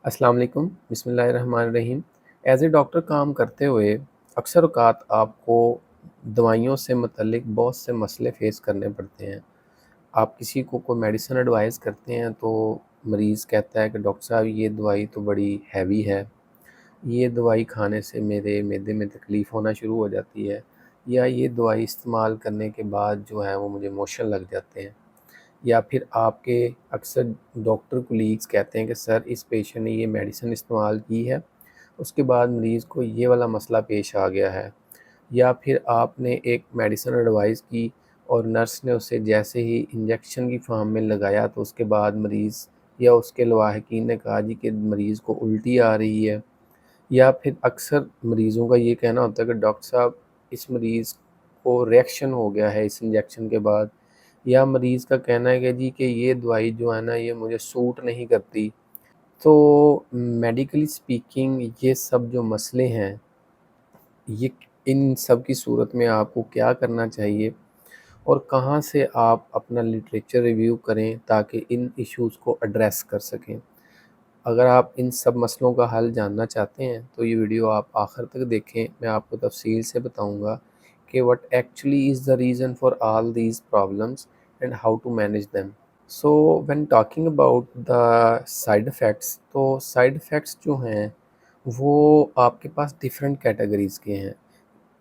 अस्सलाम वालेकुम, बिस्मिल्लाहिर्रहमानिर्रहीम। एज़ ए डॉक्टर काम करते हुए अक्सर औक़ात आपको दवाइयों से मुतल्लिक़ बहुत से मसले फ़ेस करने पड़ते हैं। आप किसी को कोई मेडिसिन एडवाइस करते हैं तो मरीज़ कहता है कि डॉक्टर साहब ये दवाई तो बड़ी हैवी है, ये दवाई खाने से मेरे मैदे में तकलीफ़ होना शुरू हो जाती है, या ये दवाई इस्तेमाल करने के बाद जो है वो मुझे मोशन लग जाते हैं। या फिर आपके अक्सर डॉक्टर कोलीग्स कहते हैं कि सर इस पेशेंट ने ये मेडिसिन इस्तेमाल की है, उसके बाद मरीज़ को ये वाला मसला पेश आ गया है। या फिर आपने एक मेडिसिन एडवाइस की और नर्स ने उसे जैसे ही इंजेक्शन की फॉर्म में लगाया तो उसके बाद मरीज़ या उसके लवाहिकीन ने कहा जी कि मरीज़ को उल्टी आ रही है। या फिर अक्सर मरीज़ों का ये कहना होता है कि डॉक्टर साहब इस मरीज़ को रिएक्शन हो गया है इस इंजेक्शन के बाद। या मरीज़ का कहना है कि जी कि ये दवाई जो है ना ये मुझे सूट नहीं करती। तो मेडिकली स्पीकिंग ये सब जो मसले हैं, ये इन सब की सूरत में आपको क्या करना चाहिए और कहाँ से आप अपना लिटरेचर रिव्यू करें ताकि इन इश्यूज़ को एड्रेस कर सकें। अगर आप इन सब मसलों का हल जानना चाहते हैं तो ये वीडियो आप आखिर तक देखें। मैं आपको तफसील से बताऊंगा कि what actually is the reason for all these problems and how to manage them. So when talking about the side effects, तो साइड इफ़ेक्ट्स जो हैं वो आपके पास डिफरेंट कैटेगरीज़ के हैं।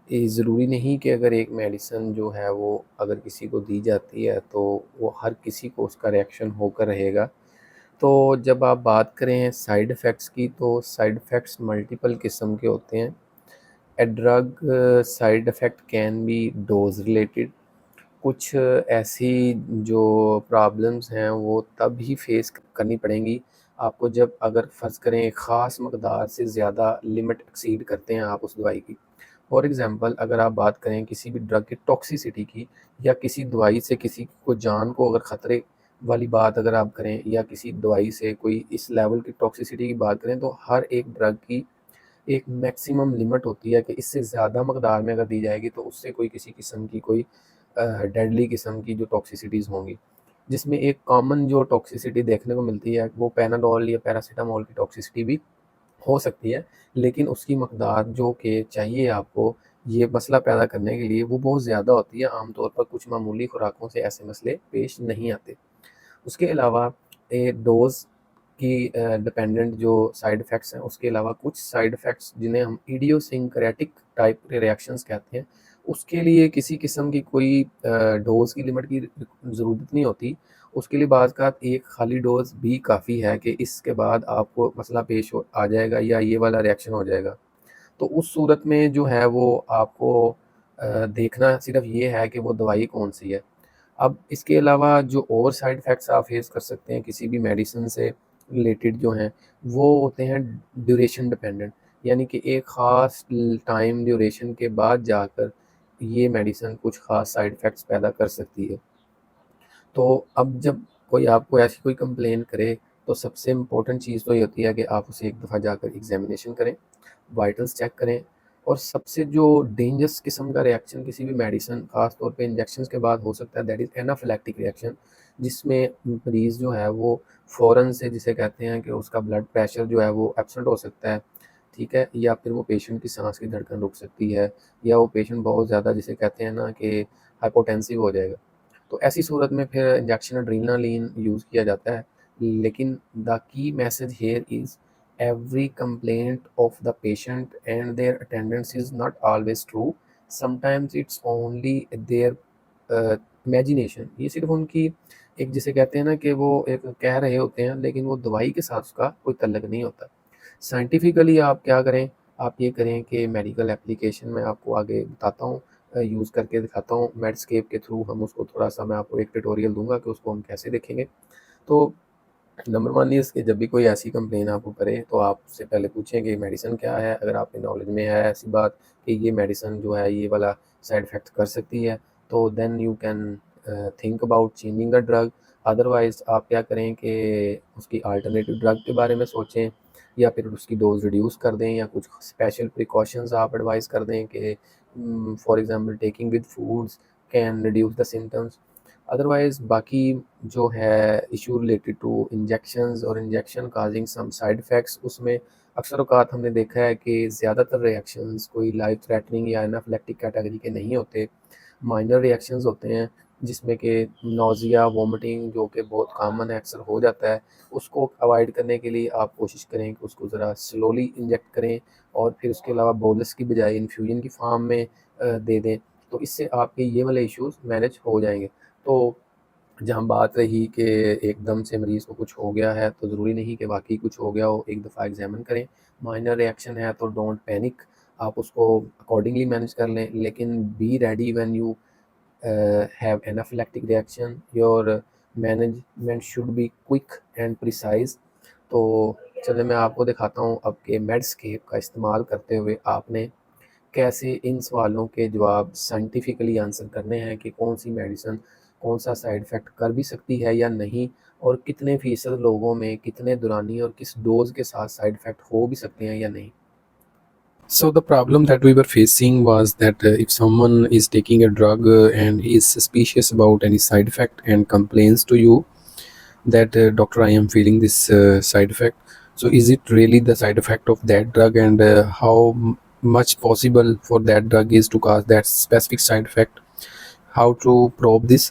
ये ज़रूरी नहीं कि अगर एक मेडिसिन जो है वो अगर किसी को दी जाती है तो वो हर किसी को उसका रिएक्शन होकर रहेगा। तो जब आप बात करें साइड इफ़ेक्ट्स की, तो साइड इफ़ेक्ट्स मल्टीपल किस्म के होते हैं। A drug side effect can be dose related. कुछ ऐसी जो प्रॉब्लम्स हैं वो तब ही फ़ेस करनी पड़ेंगी आपको जब अगर फ़र्ज़ करें एक ख़ास मकदार से ज़्यादा लिमिट एक्सीड करते हैं आप उस दवाई की। फॉर एग्ज़ाम्पल अगर आप बात करें किसी भी ड्रग की टॉक्सिसिटी की, या किसी दवाई से किसी को जान को अगर ख़तरे वाली बात अगर आप करें, या किसी दवाई से कोई इस लेवल की टॉक्सिसिटी की बात करें, तो हर एक ड्रग की एक मैक्सिमम लिमिट होती है कि इससे ज़्यादा मकदार में अगर दी जाएगी तो उससे कोई किसी किस्म की कोई डेडली किस्म की जो टॉक्सिसिटीज़ होंगी। जिसमें एक कॉमन जो टॉक्सिसिटी देखने को मिलती है वो पैनाडोल या पैरासिटामोल की टॉक्सिसिटी भी हो सकती है, लेकिन उसकी मकदार जो कि चाहिए आपको ये मसला पैदा करने के लिए वो बहुत ज़्यादा होती है। आम तौर पर कुछ मामूली खुराकों से ऐसे मसले पेश नहीं आते। उसके अलावा डोज़ की डिपेंडेंट जो साइड इफ़ेक्ट्स हैं, उसके अलावा कुछ साइड इफ़ेक्ट्स जिन्हें हम इडियोसिंक्रेटिक टाइप के रिएक्शंस कहते हैं, उसके लिए किसी किस्म की कोई डोज़ की लिमिट की ज़रूरत नहीं होती। उसके लिए बाज़-औक़ात एक खाली डोज़ भी काफ़ी है कि इसके बाद आपको मसला पेश हो आ जाएगा या ये वाला रिएक्शन हो जाएगा। तो उस सूरत में जो है वो आपको देखना सिर्फ़ ये है कि वो दवाई कौन-सी है। अब इसके अलावा जो और साइड इफ़ेक्ट्स आप फ़ेस कर सकते हैं किसी भी मेडिसिन से रिलेटेड जो हैं, वो होते हैं ड्यूरेशन डिपेंडेंट। यानी कि एक ख़ास टाइम ड्यूरेशन के बाद जाकर ये मेडिसिन कुछ ख़ास साइड इफ़ेक्ट्स पैदा कर सकती है। तो अब जब कोई आपको ऐसी कोई कंप्लेन करे, तो सबसे इम्पोर्टेंट चीज़ तो ये होती है कि आप उसे एक दफ़ा जाकर एग्ज़ामिनेशन करें, वाइटल्स चेक करें। और सबसे जो डेंजरस किस्म का रिएक्शन किसी भी मेडिसिन ख़ास तौर पे इंजेक्शंस के बाद हो सकता है, दैट इज़ एनाफिलैक्टिक रिएक्शन, जिसमें मरीज़ जो है वो फ़ौरन से जिसे कहते हैं कि उसका ब्लड प्रेशर जो है वो एब्सेंट हो सकता है, ठीक है? या फिर वो पेशेंट की साँस की धड़कन रुक सकती है, या वो पेशेंट बहुत ज़्यादा जिसे कहते हैं ना कि हाइपोटेंसिव हो जाएगा। तो ऐसी सूरत में फिर इंजेक्शन एड्रेनालिन यूज़ किया जाता है। लेकिन the key message here is every complaint of the patient and their attendants is not always true. Sometimes it's only their imagination. ये सिर्फ उनकी एक जिसे कहते हैं ना कि वो एक कह रहे होते हैं, लेकिन वो दवाई के साथ उसका कोई तल्लक नहीं होता। साइंटिफिकली आप क्या करें, आप ये करें कि मेडिकल एप्लीकेशन मैं आपको आगे बताता हूँ, यूज़ करके दिखाता हूँ मेडस्केप के थ्रू। हम उसको थोड़ा-सा मैं आपको एक ट्यूटोरियल दूँगा कि उसको हम कैसे देखेंगे। तो नंबर 1 इज़ कि जब भी कोई ऐसी कंप्लेन आपको करे तो आप उससे पहले पूछें कि मेडिसिन क्या है। अगर आपके नॉलेज में है ऐसी बात कि ये मेडिसिन जो है ये वाला साइड इफ़ेक्ट कर सकती है, तो then you can think about changing the drug. Otherwise आप क्या करें कि उसकी अल्टरनेटिव ड्रग के बारे में सोचें, या फिर उसकी डोज़ रिड्यूस कर दें, या कुछ स्पेशल प्रिकॉशंस आप एडवाइस कर दें कि for example taking with foods can reduce the symptoms. Otherwise बाकी जो है इशू रिलेटेड टू इंजेक्शंस और injection causing some side effects, उसमें अक्सर औक़ात हमने देखा है कि ज़्यादातर रिएक्शंस कोई लाइफ़ थ्रेटनिंग या एनाफिलेक्टिक कैटेगरी के नहीं होते। माइनर रिएक्शंस होते हैं जिसमें कि नौज़िया, वॉमिटिंग जो कि बहुत कॉमन है, अक्सर हो जाता है। उसको अवॉइड करने के लिए आप कोशिश करें कि उसको ज़रा स्लोली इंजेक्ट करें और फिर उसके अलावा बोलस की बजाय इन्फ्यूजन की फ़ॉर्म में दे दें। तो इससे आपके ये वाले इश्यूज़ मैनेज हो जाएँगे। तो जहाँ बात रही कि एकदम से मरीज़ को कुछ हो गया है, तो ज़रूरी नहीं कि वाक़ई कुछ हो गया हो, एक दफ़ा एग्ज़ामिन करें। माइनर रिएक्शन है तो डोंट पैनिक, आप उसको अकॉर्डिंगली मैनेज कर लें, लेकिन be ready when you have anaphylactic reaction, your management should be quick and precise। तो चलिए मैं आपको दिखाता हूँ अब कि मेडस्केप का इस्तेमाल करते हुए आपने कैसे इन सवालों के जवाब साइंटिफिकली आंसर करने हैं कि कौन सी मेडिसिन कौन सा साइड इफ़ेक्ट कर भी सकती है या नहीं, और कितने फ़ीसद लोगों में कितने दौरानी और किस डोज़ के साथ साइड इफ़ेक्ट हो भी सकते हैं या नहीं। So the problem that we were facing was that if someone is taking a drug and is suspicious about any side effect and complains to you that doctor, I am feeling this side effect. So is it really the side effect of that drug, and how much possible for that drug is to cause that specific side effect? How to probe this?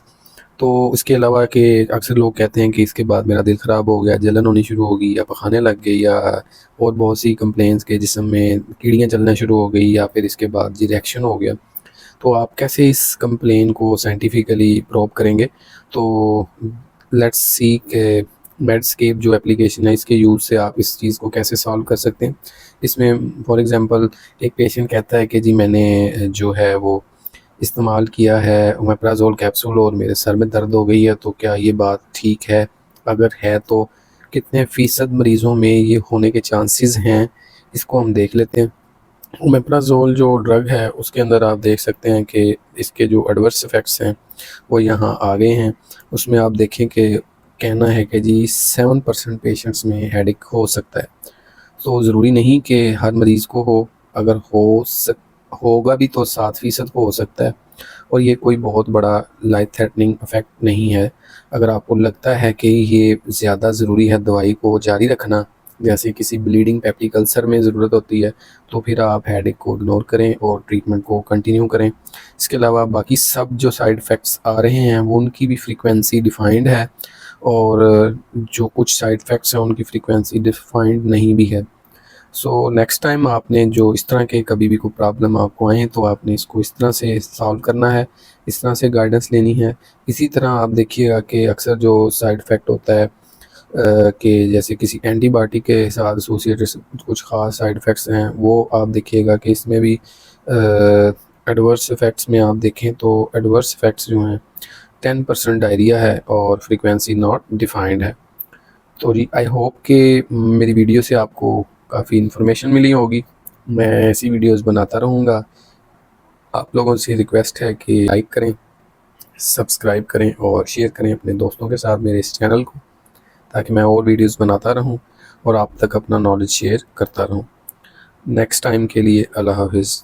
तो इसके अलावा कि अक्सर लोग कहते हैं कि इसके बाद मेरा दिल ख़राब हो गया, जलन होनी शुरू हो गई या पखाने लग गई, या और बहुत सी कंप्लेंट्स के जिस्म में कीड़ियाँ चलना शुरू हो गई, या फिर इसके बाद जी रिएक्शन हो गया। तो आप कैसे इस कंप्लेन को साइंटिफिकली प्रूव करेंगे? तो लेट्स सी कि मेडस्केप जो एप्लीकेशन है, इसके यूज़ से आप इस चीज़ को कैसे सॉल्व कर सकते हैं। इसमें फॉर एग्ज़ाम्पल एक पेशेंट कहता है कि जी मैंने जो है वो इस्तेमाल किया है ओमेप्राज़ोल कैप्सूल और मेरे सर में दर्द हो गई है, तो क्या ये बात ठीक है? अगर है तो कितने फ़ीसद मरीज़ों में ये होने के चांसेस हैं, इसको हम देख लेते हैं। ओमेप्राज़ोल जो ड्रग है उसके अंदर आप देख सकते हैं कि इसके जो एडवर्स इफ़ेक्ट्स हैं वो यहाँ आ गए हैं। उसमें आप देखें कि कहना है कि जी 7% पेशेंट्स में हेडेक हो सकता है। तो ज़रूरी नहीं कि हर मरीज़ को हो, अगर होगा भी तो 7% को हो सकता है, और ये कोई बहुत बड़ा लाइफ थ्रेटनिंग इफ़ेक्ट नहीं है। अगर आपको लगता है कि ये ज़्यादा ज़रूरी है दवाई को जारी रखना, जैसे किसी ब्लीडिंग पेप्टिक अल्सर में ज़रूरत होती है, तो फिर आप हेडेक को इग्नोर करें और ट्रीटमेंट को कंटिन्यू करें। इसके अलावा बाकी सब जो साइड इफ़ेक्ट्स आ रहे हैं वो उनकी भी फ्रीक्वेंसी डिफ़ाइंड है, और जो कुछ साइड इफ़ेक्ट्स हैं उनकी फ्रीक्वेंसी डिफ़ाइंड नहीं भी है। सो नेक्स्ट टाइम आपने जो इस तरह के कभी भी कोई प्रॉब्लम आपको आए तो आपने इसको इस तरह से सॉल्व करना है, इस तरह से गाइडेंस लेनी है। इसी तरह आप देखिएगा कि अक्सर जो साइड इफ़ेक्ट होता है कि जैसे किसी एंटीबायोटिक के साथ एसोसिएटेड कुछ ख़ास साइड इफ़ेक्ट्स हैं, वो आप देखिएगा कि इसमें भी एडवर्स इफ़ेक्ट्स में आप देखें तो एडवर्स इफ़ेक्ट्स जो हैं 10% डायरिया है और फ्रीक्वेंसी नॉट डिफाइंड है। तो जी आई होप कि मेरी वीडियो से आपको काफ़ी इन्फॉर्मेशन मिली होगी। मैं ऐसी वीडियोस बनाता रहूँगा। आप लोगों से रिक्वेस्ट है कि लाइक करें, सब्सक्राइब करें और शेयर करें अपने दोस्तों के साथ मेरे इस चैनल को, ताकि मैं और वीडियोस बनाता रहूँ और आप तक अपना नॉलेज शेयर करता रहूँ। नेक्स्ट टाइम के लिए अल्लाह हाफ़िज़।